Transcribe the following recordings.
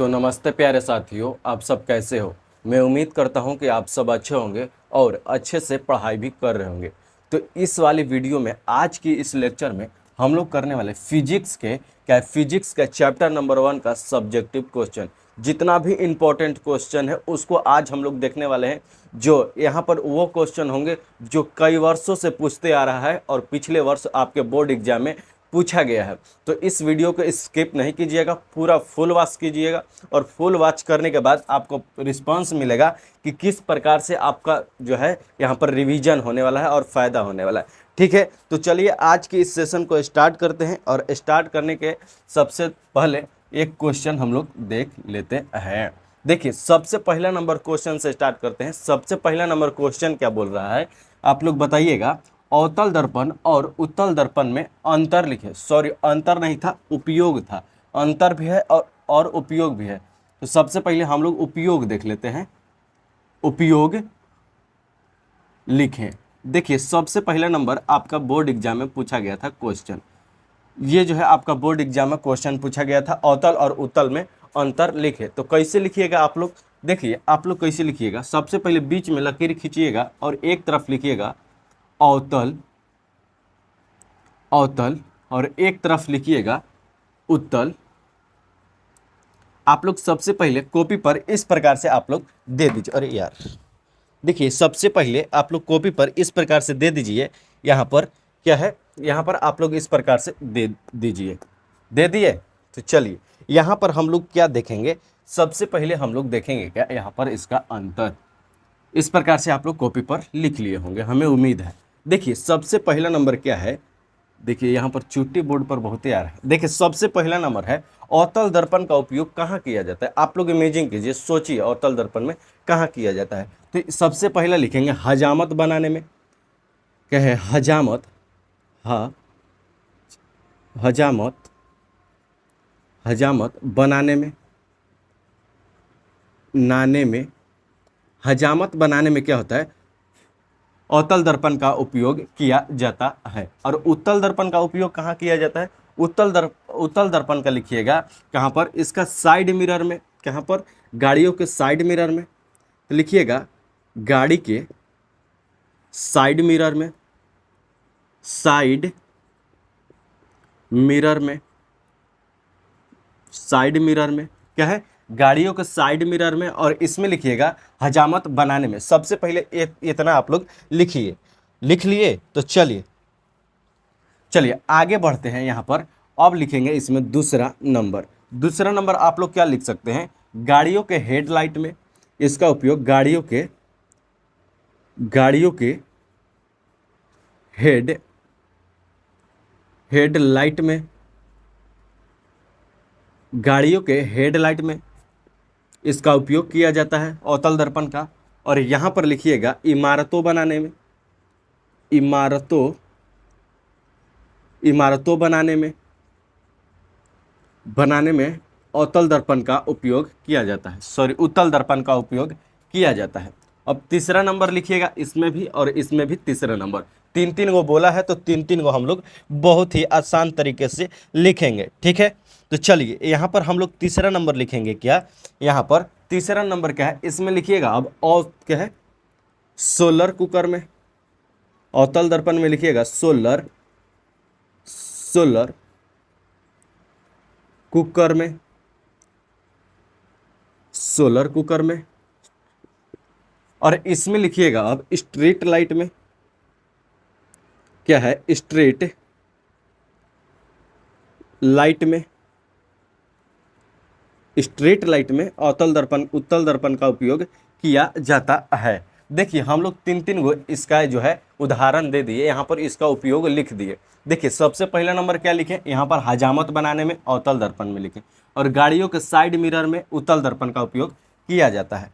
तो नमस्ते प्यारे साथियों, आप सब कैसे हो। मैं उम्मीद करता हूं कि आप सब अच्छे होंगे और अच्छे से पढ़ाई भी कर रहे होंगे। तो इस वाली वीडियो में आज की इस लेक्चर में हम लोग करने वाले फिजिक्स के चैप्टर नंबर 1 का सब्जेक्टिव क्वेश्चन, जितना भी इम्पोर्टेंट क्वेश्चन है उसको आज हम लोग देखने वाले हैं। जो यहाँ पर वो क्वेश्चन होंगे जो कई वर्षों से पूछते आ रहा है और पिछले वर्ष आपके बोर्ड एग्जाम में पूछा गया है। तो इस वीडियो को स्किप नहीं कीजिएगा, पूरा फुल वॉच कीजिएगा और फुल वॉच करने के बाद आपको रिस्पांस मिलेगा कि किस प्रकार से आपका जो है यहाँ पर रिवीजन होने वाला है और फ़ायदा होने वाला है। ठीक है, तो चलिए आज के इस सेशन को स्टार्ट करते हैं और स्टार्ट करने के सबसे पहले एक क्वेश्चन हम लोग देख लेते हैं। देखिए, सबसे पहला नंबर क्वेश्चन से स्टार्ट करते हैं। सबसे पहला नंबर क्वेश्चन क्या बोल रहा है, आप लोग बताइएगा। अवतल दर्पण और उत्तल दर्पण में अंतर लिखे। सॉरी, अंतर नहीं था, उपयोग था। अंतर भी है और उपयोग भी है। तो सबसे पहले हम लोग उपयोग देख लेते हैं। उपयोग लिखें। देखिए, सबसे पहला नंबर आपका बोर्ड एग्जाम में पूछा गया था क्वेश्चन। ये जो है आपका बोर्ड एग्जाम में क्वेश्चन पूछा गया था, अवतल और उत्तल में अंतर लिखे। तो कैसे लिखिएगा आप लोग, देखिए आप लोग कैसे लिखिएगा। सबसे पहले बीच में लकीर खींचिएगा और एक तरफ लिखिएगा अवतल, अवतल, और एक तरफ लिखिएगा उत्तल। आप लोग सबसे पहले कॉपी पर इस प्रकार से आप लोग दे दीजिए। अरे यार, देखिए सबसे पहले आप लोग कॉपी पर इस प्रकार से दे दीजिए। यहाँ पर क्या है, यहाँ पर आप लोग इस प्रकार से दे दीजिए। दे दिए, तो चलिए यहाँ पर हम लोग क्या देखेंगे। सबसे पहले हम लोग देखेंगे क्या यहाँ पर इसका अंतर। इस प्रकार से आप लोग कॉपी पर लिख लिए होंगे, हमें उम्मीद है। देखिए सबसे पहला नंबर क्या है, देखिए यहाँ पर चुट्टी बोर्ड पर बहुत ही आ रहा है। देखिए सबसे पहला नंबर है अवतल दर्पण का उपयोग कहाँ किया जाता है। आप लोग इमेजिन कीजिए, सोचिए अवतल दर्पण में कहाँ किया जाता है। तो सबसे पहला लिखेंगे हजामत बनाने में। क्या है, हजामत, हजामत, हजामत बनाने में, नाने में। हजामत बनाने में क्या होता है, अवतल दर्पण का उपयोग किया जाता है। और उत्तल दर्पण का उपयोग कहाँ किया जाता है। उत्तल दर्पण का लिखिएगा कहाँ पर, इसका साइड मिरर में। कहाँ पर, गाड़ियों के साइड मिरर में। तो लिखिएगा गाड़ी के साइड मिरर में, साइड मिरर में, साइड मिरर में। क्या है, गाड़ियों के साइड मिरर में। और इसमें लिखिएगा हजामत बनाने में। सबसे पहले इतना आप लोग लिखिए। लिख लिए, तो चलिए आगे बढ़ते हैं। यहाँ पर अब लिखेंगे इसमें दूसरा नंबर। दूसरा नंबर आप लोग क्या लिख सकते हैं, गाड़ियों के हेडलाइट में। इसका उपयोग गाड़ियों के हेडलाइट में, गाड़ियों के हेडलाइट में इसका उपयोग किया जाता है अवतल दर्पण का। और यहाँ पर लिखिएगा इमारतों बनाने में, इमारतों बनाने में अवतल दर्पण का उपयोग किया जाता है। सॉरी, उत्तल दर्पण का उपयोग किया जाता है। अब तीसरा नंबर लिखिएगा, इसमें भी और इसमें भी तीसरा नंबर। तीन तीन को बोला है तो तीन तीन को हम लोग बहुत ही आसान तरीके से लिखेंगे। ठीक है, तो चलिए यहाँ पर हम लोग तीसरा नंबर लिखेंगे। क्या यहाँ पर तीसरा नंबर क्या है, इसमें लिखिएगा अब और क्या है, सोलर कुकर में। अवतल दर्पण में लिखिएगा सोलर कुकर में, सोलर कुकर में। और इसमें लिखिएगा अब स्ट्रीट लाइट में। क्या है, स्ट्रीट लाइट में। स्ट्रीट लाइट में अवतल दर्पण उत्तल दर्पण का उपयोग किया जाता है। देखिए हम लोग तीन तीन को इसका जो है उदाहरण दे दिए, यहाँ पर इसका उपयोग लिख दिए। देखिए सबसे पहला नंबर क्या लिखें, यहाँ पर हजामत बनाने में अवतल दर्पण में लिखें। और गाड़ियों के साइड मिरर में उत्तल दर्पण का उपयोग किया जाता है।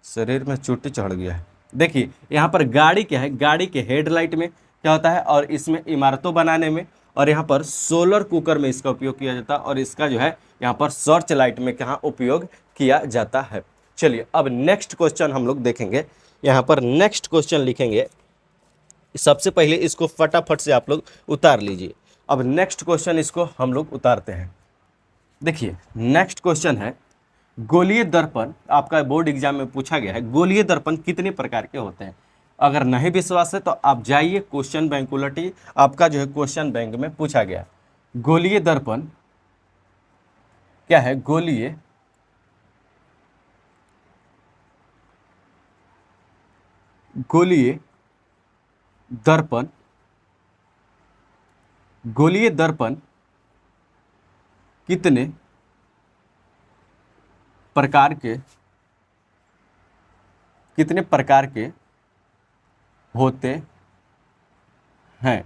शरीर में चोटी चढ़ गया है। देखिए यहाँ पर गाड़ी क्या है, गाड़ी के हेडलाइट में क्या होता है, और इसमें इमारतों बनाने में। और यहाँ पर सोलर कुकर में इसका उपयोग किया जाता है। और इसका जो है यहाँ पर सर्च लाइट में कहाँ उपयोग किया जाता है। चलिए अब नेक्स्ट क्वेश्चन हम लोग देखेंगे। यहाँ पर नेक्स्ट क्वेश्चन लिखेंगे। सबसे पहले इसको फटाफट से आप लोग उतार लीजिए। अब नेक्स्ट क्वेश्चन इसको हम लोग उतारते हैं। देखिए नेक्स्ट क्वेश्चन है, गोलीय दर्पण आपका बोर्ड एग्जाम में पूछा गया है, गोलीय दर्पण कितने प्रकार के होते हैं। अगर नहीं विश्वास है तो आप जाइए क्वेश्चन बैंक उलटिए, आपका जो है क्वेश्चन बैंक में पूछा गया है। गोलीय दर्पण क्या है, गोलीय गोलीय दर्पण, गोलीय दर्पण कितने प्रकार के, कितने प्रकार के होते हैं,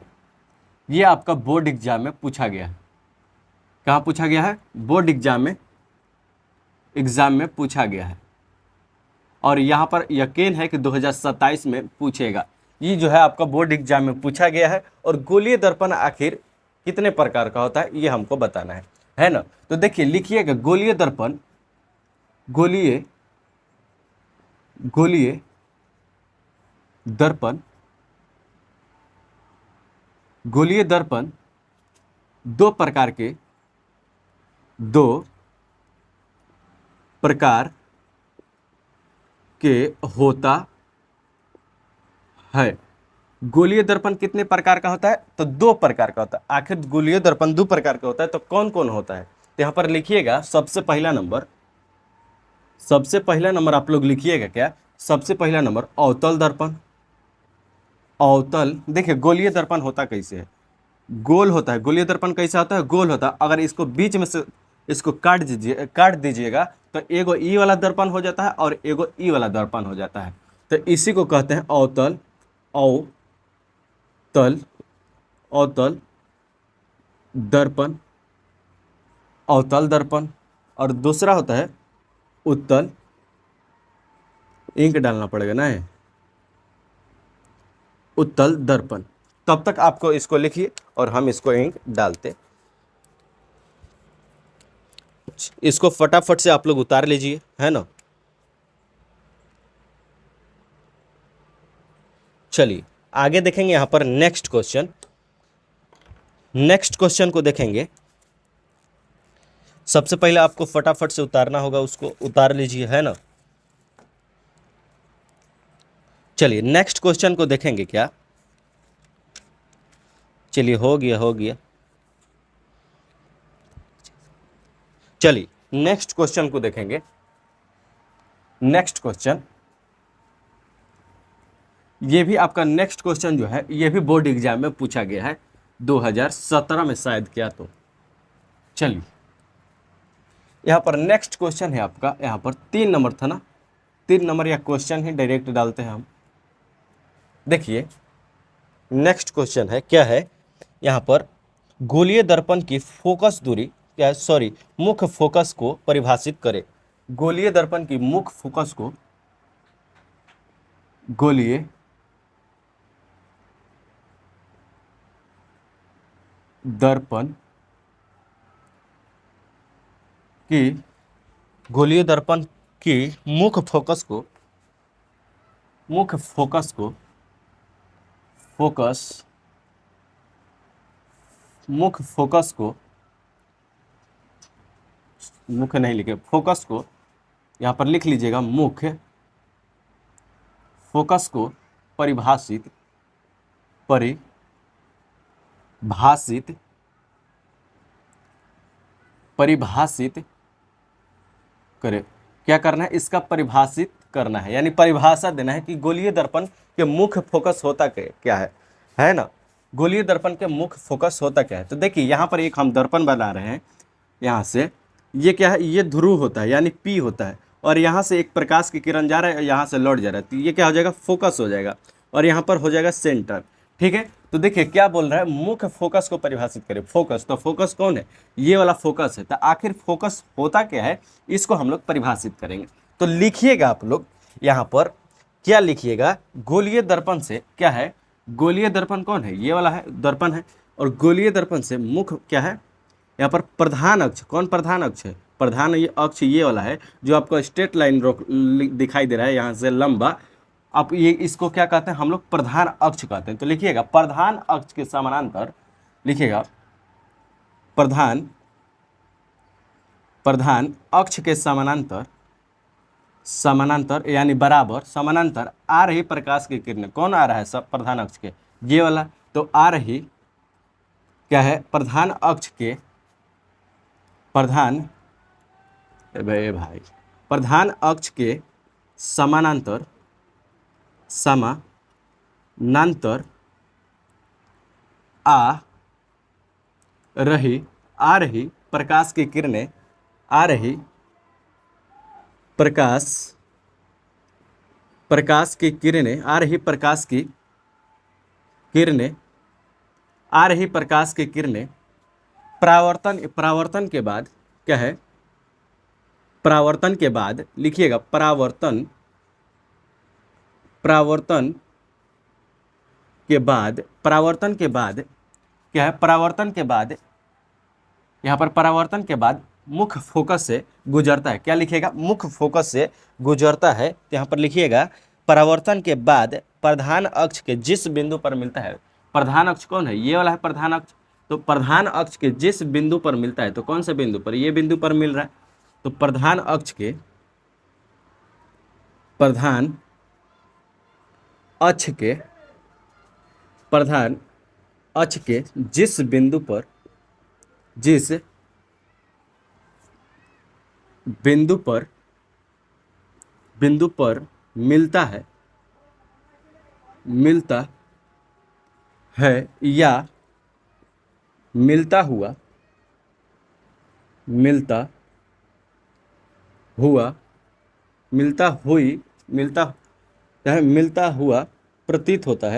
ये आपका बोर्ड एग्जाम में पूछा गया है। कहाँ पूछा गया है, बोर्ड एग्जाम में पूछा गया है, और यहाँ पर यकीन है कि 2027 में पूछेगा। ये जो है आपका बोर्ड एग्जाम में पूछा गया है, और गोलीय दर्पण आखिर कितने प्रकार का होता है ये हमको बताना है ना। तो देखिए लिखिएगा, गोलीय दर्पण, गोलीय गोलीय दर्पण, गोलीय दर्पण दो प्रकार के होता है। गोलीय दर्पण कितने प्रकार का होता है, तो दो प्रकार का होता है। आखिर गोलीय दर्पण दो प्रकार का होता है तो कौन कौन होता है, तो यहाँ पर लिखिएगा सबसे पहला नंबर आप लोग लिखिएगा क्या, सबसे पहला नंबर अवतल दर्पण। अवतल, देखिए गोलीय दर्पण होता कैसे है, गोल होता है। गोलीय दर्पण कैसा होता है, गोल होता है। अगर इसको बीच में से इसको काट दीजिएगा तो एगो ई वाला दर्पण हो जाता है और एगो ई वाला दर्पण हो जाता है। तो इसी को कहते हैं अवतल, अवतल दर्पण, अवतल दर्पण। और दूसरा होता है उत्तल, इंक डालना पड़ेगा ना, उत्तल दर्पण। तब तक आपको इसको लिखिए और हम इसको इंक डालते। इसको फटाफट से आप लोग उतार लीजिए, है ना। चलिए आगे देखेंगे, यहाँ पर नेक्स्ट क्वेश्चन को देखेंगे। सबसे पहले आपको फटाफट से उतारना होगा, उसको उतार लीजिए, है ना। चलिए नेक्स्ट क्वेश्चन को देखेंगे क्या, चलिए हो गया। चलिए नेक्स्ट क्वेश्चन को देखेंगे। नेक्स्ट क्वेश्चन, ये भी आपका नेक्स्ट क्वेश्चन जो है ये भी बोर्ड एग्जाम में पूछा गया है 2017 में शायद किया। तो चलिए यहाँ पर नेक्स्ट क्वेश्चन है आपका, यहाँ पर 3 नंबर था ना, 3 नंबर या क्वेश्चन ही डायरेक्ट डालते हैं हम। देखिए नेक्स्ट क्वेश्चन है क्या है, यहाँ पर गोलीय दर्पण की फोकस दूरी क्या है, सॉरी मुख्य फोकस को परिभाषित करें। गोलीय दर्पण की मुख्य फोकस को, गोलीय दर्पण की, गोलीय दर्पण की मुख्य फोकस को मुख्य नहीं लिखे, फोकस को यहाँ पर लिख लीजिएगा, मुख्य फोकस को परिभाषित करें। क्या करना है, इसका परिभाषित करना है, यानी परिभाषा देना है कि गोलीय दर्पण के मुख्य फोकस होता क्या है ना। गोलीय दर्पण के मुख्य फोकस होता क्या है, तो देखिए यहाँ पर एक हम दर्पण बना रहे हैं, यहाँ से ये क्या है, ये ध्रुव होता है यानी पी होता है, और यहाँ से एक प्रकाश की किरण जा रहा है, यहाँ से लौट जा रहा है, तो ये क्या हो जाएगा, फोकस हो जाएगा, और यहाँ पर हो जाएगा सेंटर। ठीक है, तो देखिए क्या बोल रहा है, मुख्य फोकस को परिभाषित करें। फोकस, तो फोकस कौन है, ये वाला फोकस है। तो आखिर फोकस होता क्या है, इसको हम लोग परिभाषित करेंगे। तो लिखिएगा आप लोग यहाँ पर क्या लिखिएगा, गोलीय दर्पण से क्या है, गोलीय दर्पण कौन है, ये वाला है दर्पण है, और गोलीय दर्पण से मुख्य क्या है, यहाँ पर प्रधान अक्ष, कौन प्रधान अक्ष है, प्रधान ये अक्ष ये वाला है जो आपको स्ट्रेट लाइन दिखाई दे रहा है यहाँ से लंबा। अब ये इसको क्या कहते हैं हम लोग, प्रधान अक्ष कहते हैं। तो लिखिएगा प्रधान अक्ष के समानांतर, लिखिएगा प्रधान अक्ष के समानांतर समानांतर यानी बराबर समानांतर आ रही प्रकाश की किरणें, कौन आ रहा है सब प्रधान अक्ष के, ये वाला, तो आ रही क्या है प्रधान अक्ष के प्रधान भाई प्रधान अक्ष के समानांतर समानांतर आ रही प्रकाश की किरणें, आ रही प्रकाश की किरणें, आ रही प्रकाश की किरणें, आ रही प्रकाश की किरणें परावर्तन के बाद क्या है, परावर्तन के बाद लिखिएगा, परावर्तन के बाद क्या है, परावर्तन के बाद यहाँ पर परावर्तन के बाद मुख्य फोकस से गुजरता है, क्या लिखिएगा, मुख्य फोकस से गुजरता है। तो यहाँ पर लिखिएगा परावर्तन के बाद प्रधान अक्ष के जिस बिंदु पर मिलता है, प्रधान अक्ष कौन है, ये वाला है प्रधान अक्ष, तो प्रधान अक्ष के जिस बिंदु पर मिलता है, तो कौन से बिंदु पर, ये बिंदु पर मिल रहा है, तो प्रधान अक्ष के प्रधान अक्ष के जिस बिंदु पर मिलता है या मिलता हुआ प्रतीत होता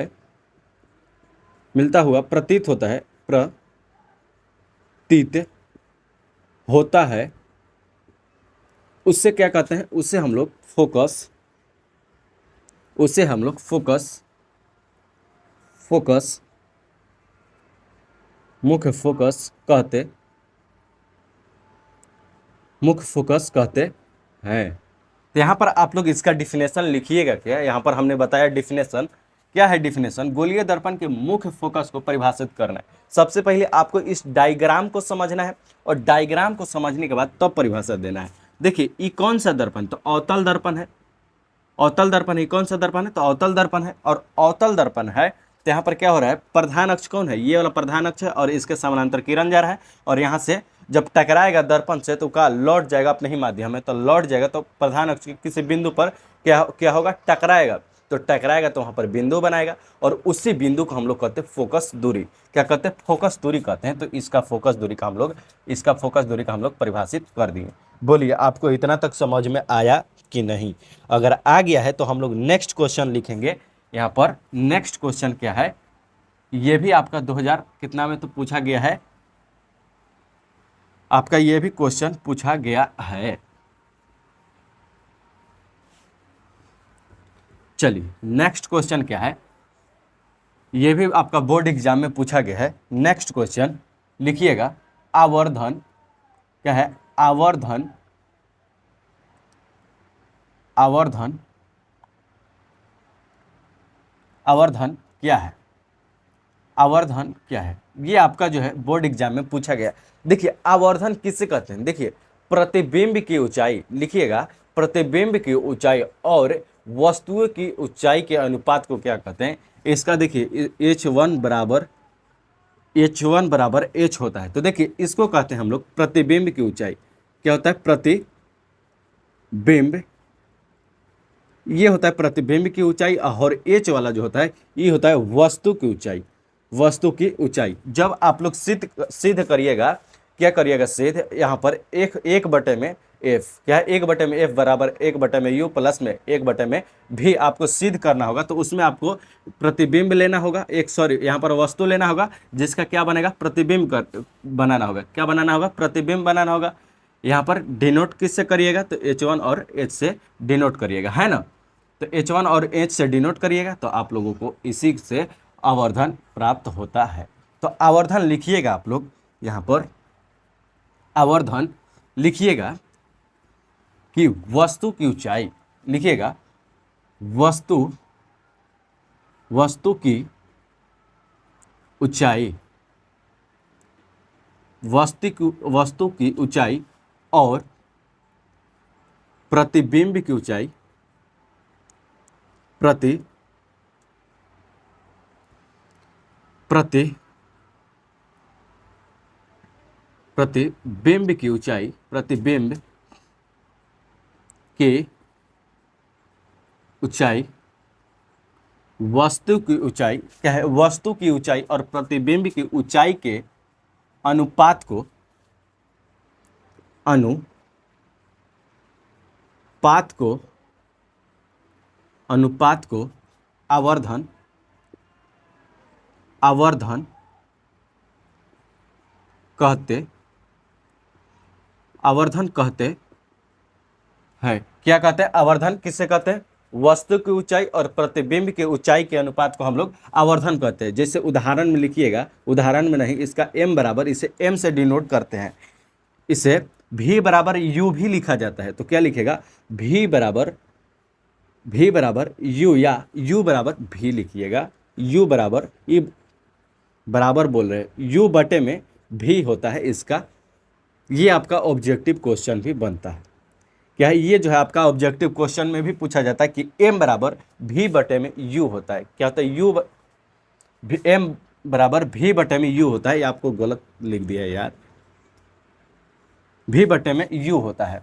है, उससे क्या कहते हैं, उससे हम लोग फोकस मुख्य फोकस कहते हैं। तो यहाँ पर आप लोग इसका डिफिनेशन लिखिएगा, क्या यहाँ पर हमने बताया डिफिनेशन, क्या है डिफिनेशन, गोलीय दर्पण के मुख्य फोकस को परिभाषित करना है। सबसे पहले आपको इस डायग्राम को समझना है और डायग्राम को समझने के बाद तब परिभाषा देना है। देखिए ये कौन सा दर्पण, तो अवतल दर्पण है, अवतल दर्पण है, कौन सा दर्पण है, तो अवतल दर्पण है, और अवतल दर्पण है तो यहाँ पर क्या हो रहा है, प्रधान अक्ष कौन है, ये वाला प्रधान अक्ष है और इसके समानांतर किरण जा रहा है, और यहाँ से जब टकराएगा दर्पण से तो क्या लौट जाएगा अपने ही माध्यम में, तो लौट जाएगा, तो प्रधान अक्ष के किसी बिंदु पर क्या होगा, टकराएगा, तो टकराएगा तो वहाँ पर बिंदु बनाएगा, और उसी बिंदु को हम लोग कहते हैं फोकस दूरी, क्या कहते हैं, फोकस दूरी कहते हैं। तो इसका फोकस दूरी का हम लोग परिभाषित कर दिए। बोलिए आपको इतना तक समझ में आया कि नहीं? अगर आ गया है तो हम लोग नेक्स्ट क्वेश्चन लिखेंगे। यहाँ पर नेक्स्ट क्वेश्चन क्या है, ये भी आपका 2000 कितना में तो पूछा गया है, आपका ये भी क्वेश्चन पूछा गया है। चलिए नेक्स्ट क्वेश्चन क्या है, ये भी आपका बोर्ड एग्जाम में पूछा गया है। नेक्स्ट क्वेश्चन लिखिएगा, आवर्धन क्या है, आवर्धन क्या है, आवर्धन क्या है, ये आपका जो है बोर्ड एग्जाम में पूछा गया। देखिए आवर्धन किससे कहते हैं, देखिए प्रतिबिंब की ऊंचाई, लिखिएगा प्रतिबिंब की ऊंचाई और वस्तुओं की ऊंचाई के अनुपात को क्या कहते हैं। इसका देखिए h1 बराबर h होता है, तो देखिए इसको कहते हैं हम लोग प्रतिबिंब की ऊंचाई। क्या होता है, प्रतिबिंब, ये होता है प्रतिबिंब की ऊंचाई, और h वाला जो होता है ये होता है वस्तु की ऊंचाई, वस्तु की ऊंचाई। जब आप लोग सिद्ध करिएगा, क्या करिएगा सिद्ध, यहाँ पर एक बटे में एफ, क्या है, एक बटे में एफ बराबर एक बटे में यू प्लस में एक बटे में भी आपको सिद्ध करना होगा, तो उसमें आपको प्रतिबिंब लेना होगा, यहाँ पर वस्तु लेना होगा जिसका क्या बनेगा, प्रतिबिंब बनाना होगा, क्या बनाना होगा, प्रतिबिंब बनाना होगा। यहाँ पर डिनोट किससे करिएगा, तो h1 और h से डिनोट करिएगा, है ना, तो h1 और h से डिनोट करिएगा तो आप लोगों को इसी से आवर्धन प्राप्त होता है। तो आवर्धन लिखिएगा आप लोग, यहाँ पर आवर्धन लिखिएगा कि वस्तु की ऊंचाई, लिखिएगा वस्तु की ऊंचाई, वस्तु की ऊंचाई और प्रतिबिंब की ऊंचाई प्रति प्रति प्रतिबिंब की ऊंचाई प्रतिबिंब की ऊंचाई वस्तु की ऊंचाई क्या है, वस्तु की ऊंचाई और प्रतिबिंब की ऊंचाई के अनुपात को अनुपात को अनुपात को आवर्धन आवर्धन कहते हैं। क्या कहते हैं? आवर्धन किसे कहते हैं? वस्तु की ऊंचाई और प्रतिबिंब की ऊंचाई के अनुपात को हम लोग आवर्धन कहते हैं। जैसे उदाहरण में लिखिएगा, उदाहरण में नहीं, इसका m बराबर, इसे m से डिनोट करते हैं, इसे v बराबर u भी लिखा जाता है। तो क्या लिखेगा? v बराबर u या u बराबर v लिखिएगा। u बराबर, ई बराबर बोल रहे हैं, u बटे में v होता है इसका। ये आपका ऑब्जेक्टिव क्वेश्चन भी बनता है। क्या है? ये जो है आपका ऑब्जेक्टिव क्वेश्चन में भी पूछा जाता है कि m बराबर v बटे में u होता है। क्या होता है? m बराबर v बटे में u होता है। ये आपको गलत लिख दिया है यार, v बटे में u होता है।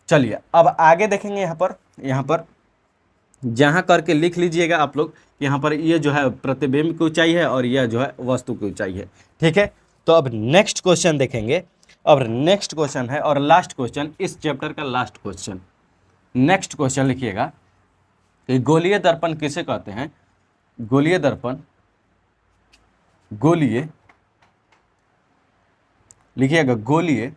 चलिए अब आगे देखेंगे। यहाँ पर जहाँ करके लिख लीजिएगा आप लोग। यहाँ पर ये जो है प्रतिबिंब की ऊंचाई है और यह जो है वस्तु की ऊंचाई है। ठीक है, तो अब नेक्स्ट क्वेश्चन देखेंगे। अब नेक्स्ट क्वेश्चन है और लास्ट क्वेश्चन, इस चैप्टर का लास्ट क्वेश्चन। नेक्स्ट क्वेश्चन लिखिएगा कि गोलीय दर्पण किसे कहते हैं? गोलीय दर्पण, गोलीय लिखिएगा, गोलीय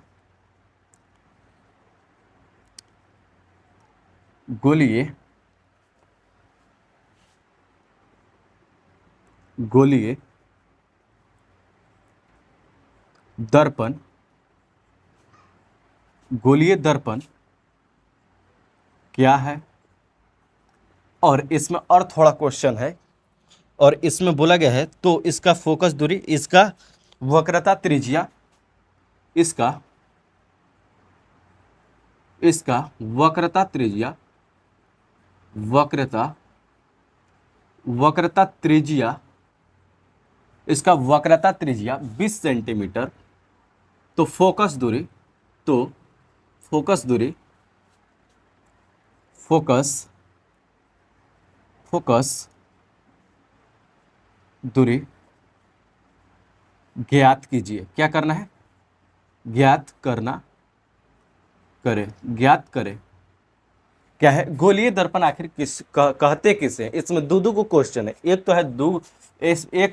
दर्पण, गोलीय दर्पण क्या है? और इसमें और थोड़ा क्वेश्चन है, और इसमें बोला गया है तो इसका फोकस दूरी, इसका वक्रता त्रिज्या, इसका वक्रता त्रिज्या, वक्रता त्रिज्या, इसका वक्रता त्रिज्या 20 सेंटीमीटर। तो फोकस दूरी ज्ञात कीजिए। क्या करना है? ज्ञात करें। क्या है? गोलीय दर्पण आखिर कहते किसे? इसमें दो को क्वेश्चन है। एक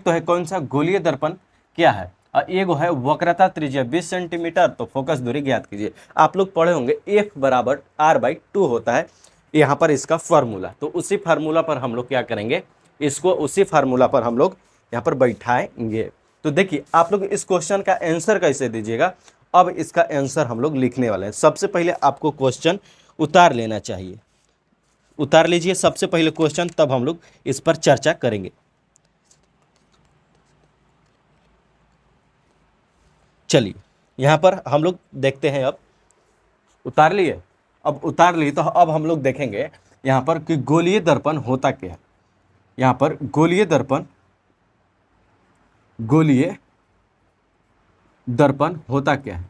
तो है कौन सा? गोलीय दर्पण क्या है, और एक है वक्रता त्रिज्या 20 सेंटीमीटर। तो फोकस दूरी ज्ञात कीजिए। आप लोग पढ़े होंगे F बराबर R/2 होता है यहाँ पर इसका फार्मूला। तो उसी फार्मूला पर हम लोग क्या करेंगे, इसको उसी फार्मूला पर हम लोग यहाँ पर बैठाएंगे। तो देखिए आप लोग इस क्वेश्चन का आंसर कैसे दीजिएगा। अब इसका आंसर हम लोग लिखने वाले हैं। सबसे पहले आपको क्वेश्चन उतार लेना चाहिए। उतार लीजिए सबसे पहले क्वेश्चन, तब हम लोग इस पर चर्चा करेंगे। चलिए यहाँ पर हम लोग देखते हैं। अब उतार लिए, तो अब हम लोग देखेंगे यहाँ पर कि गोलीय दर्पण होता क्या है। यहाँ पर गोलीय दर्पण होता क्या है,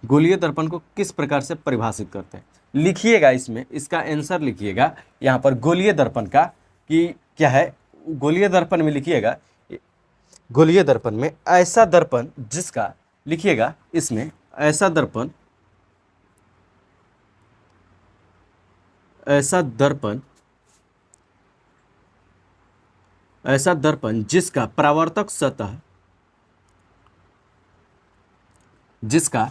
गोलीय दर्पण को किस प्रकार से परिभाषित करते हैं, लिखिएगा। इसमें इसका आंसर लिखिएगा यहाँ पर गोलीय दर्पण का कि क्या है। गोलीय दर्पण में लिखिएगा, गोलीय दर्पण में ऐसा दर्पण जिसका, लिखिएगा इसमें ऐसा दर्पण जिसका परावर्तक सतह, जिसका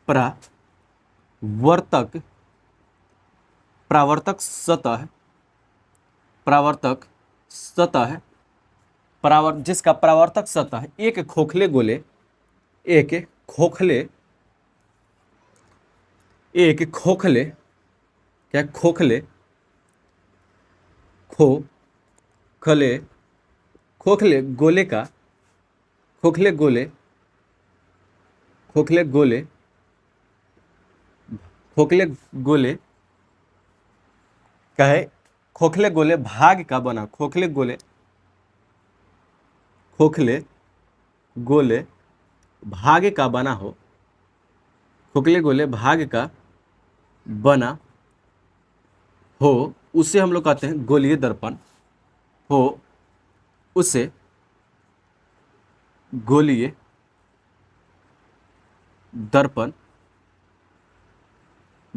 परावर्तक सतह एक खोखले गोले, खोखले गोले खोखले गोले कहे खोखले गोले भाग का बना, खोखले गोले भाग का बना हो, खोखले गोले भाग का बना हो, उसे हम लोग कहते हैं गोलीय दर्पण। हो उसे गोलीय दर्पण,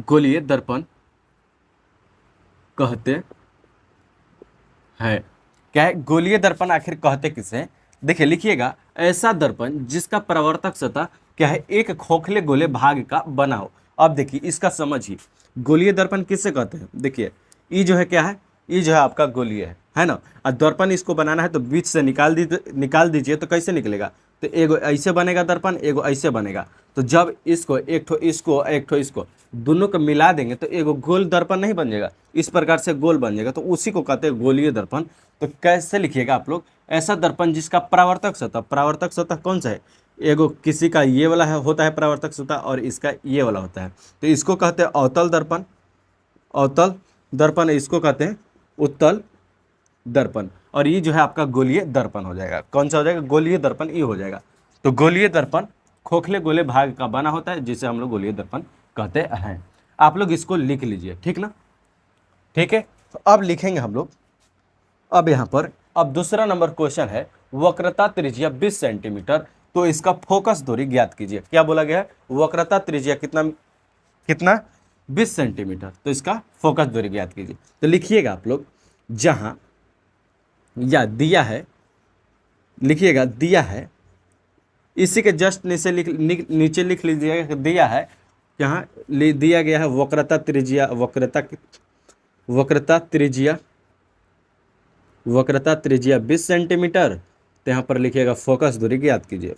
गोलीय दर्पण कहते हैं। क्या है गोलीय दर्पण, आखिर कहते किसे हैं? देखिए लिखिएगा, ऐसा दर्पण जिसका परावर्तक सतह क्या है, एक खोखले गोले भाग का बना हो। अब देखिए इसका समझिए, गोलीय दर्पण किससे कहते हैं? देखिए ये जो है क्या है, ये जो है आपका गोलीय है ना। और दर्पण इसको बनाना है तो बीच से निकाल दीजिए तो कैसे निकलेगा? तो एगो ऐसे बनेगा दर्पण, एगो ऐसे बनेगा। तो जब इसको एक ठो इसको दोनों को मिला देंगे तो एगो गोल दर्पण नहीं बन जाएगा, इस प्रकार से गोल बन जाएगा, तो उसी को कहते हैं गोलीय दर्पण। तो कैसे लिखिएगा आप लोग? ऐसा दर्पण जिसका परावर्तक सतह कौन सा है? एगो किसी का ये वाला है, होता है परावर्तक सतह, और इसका ये वाला होता है, तो इसको कहते हैं अवतल दर्पण। अवतल दर्पण, इसको कहते हैं उत्तल दर्पण। और ये जो है आपका गोलीय दर्पण हो जाएगा। कौन सा हो जाएगा? गोलीय दर्पण ये हो जाएगा। तो गोलीय दर्पण खोखले गोले भाग का बना होता है, जिसे हम लोग गोलीय दर्पण कहते हैं। आप लोग इसको लिख लीजिए, ठीक ना? ठीक है, तो अब लिखेंगे हम लोग। अब यहाँ पर अब दूसरा नंबर क्वेश्चन है, वक्रता त्रिज्या 20 सेंटीमीटर, तो इसका फोकस दूरी ज्ञात कीजिए। क्या बोला गया है? वक्रता त्रिज्या कितना 20 सेंटीमीटर, तो इसका फोकस दूरी ज्ञात कीजिए। तो लिखिएगा आप लोग, जहां या दिया है, लिखिएगा दिया है, इसी के जस्ट नीचे लिख लीजिएगा, दिया है यहाँ दिया गया है वक्रता त्रिज्या 20 सेंटीमीटर। तो यहाँ पर लिखिएगा फोकस दूरी ज्ञात कीजिए।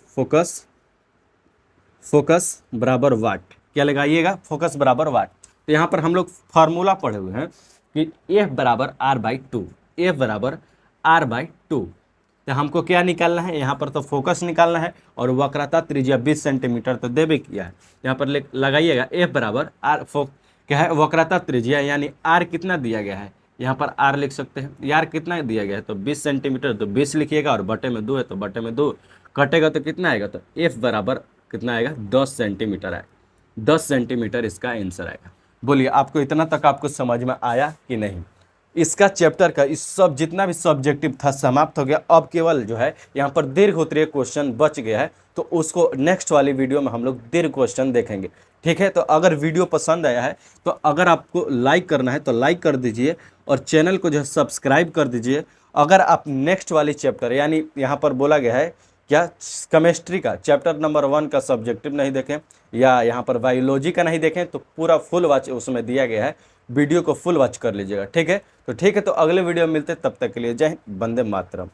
फोकस बराबर वाट, क्या लगाइएगा? फोकस बराबर वाट। तो यहाँ पर हम लोग फार्मूला पढ़े हुए हैं कि F बराबर R/2, F बराबर R/2। तो हमको क्या निकालना है? यहाँ पर तो फोकस निकालना है, और वक्रता त्रिज्या 20 सेंटीमीटर तो देवे किया है। यहाँ पर लगाइएगा F बराबर R, क्या है? वक्रता त्रिज्या यानी R कितना दिया गया है, यहाँ पर R लिख सकते हैं। यार कितना दिया गया है? तो 20 सेंटीमीटर, तो 20 लिखिएगा, और बटे में 2 है तो बटे में 2 कटेगा तो कितना आएगा? तो F बराबर कितना आएगा? 10 सेंटीमीटर आएगा। 10 सेंटीमीटर इसका आंसर आएगा। बोलिए आपको इतना तक आपको समझ में आया कि नहीं? इसका चैप्टर का इस सब जितना भी सब्जेक्टिव था समाप्त हो गया। अब केवल जो है यहाँ पर दीर्घ उत्तरीय क्वेश्चन बच गया है, तो उसको नेक्स्ट वाली वीडियो में हम लोग दीर्घ क्वेश्चन देखेंगे। ठीक है, तो अगर वीडियो पसंद आया है तो अगर आपको लाइक करना है तो लाइक कर दीजिए, और चैनल को जो है सब्सक्राइब कर दीजिए। अगर आप नेक्स्ट वाली चैप्टर यानी यहाँ पर बोला गया है क्या, केमिस्ट्री का चैप्टर नंबर 1 का सब्जेक्टिव नहीं देखें, या यहाँ पर बायोलॉजी का नहीं देखें, तो पूरा फुल वॉच उसमें दिया गया है, वीडियो को फुल वॉच कर लीजिएगा। ठीक है, तो अगले वीडियो में मिलते हैं, तब तक के लिए जय हिंद, वंदे मातरम।